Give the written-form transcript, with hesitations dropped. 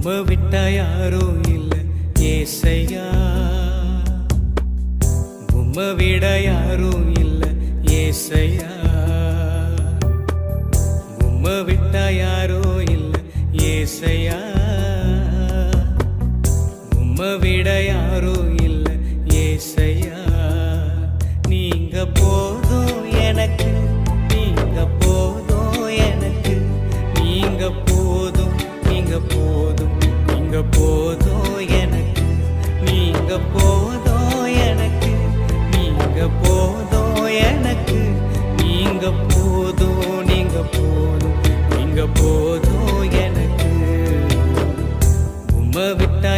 உம்மை விட்டா யாரோ இல்ல ஏசையா, உம்மை விட யாரோ இல்ல ஏசையா, உம்மை விட்டா யாரோ இல்ல ஏசையா, உம்மை விட யாரோ இல்ல ஏசையா. நீங்க போதும் எனக்கு, நீங்க போதும் எனக்கு, நீங்க போதும், நீங்க போதும், நீங்க போதும் எனக்கு, நீங்க போதும் எனக்கு, நீங்க போதும் எனக்கு, நீங்க போதும், நீங்க போதும், நீங்க போதும் எனக்கு. உம்மை விட்டா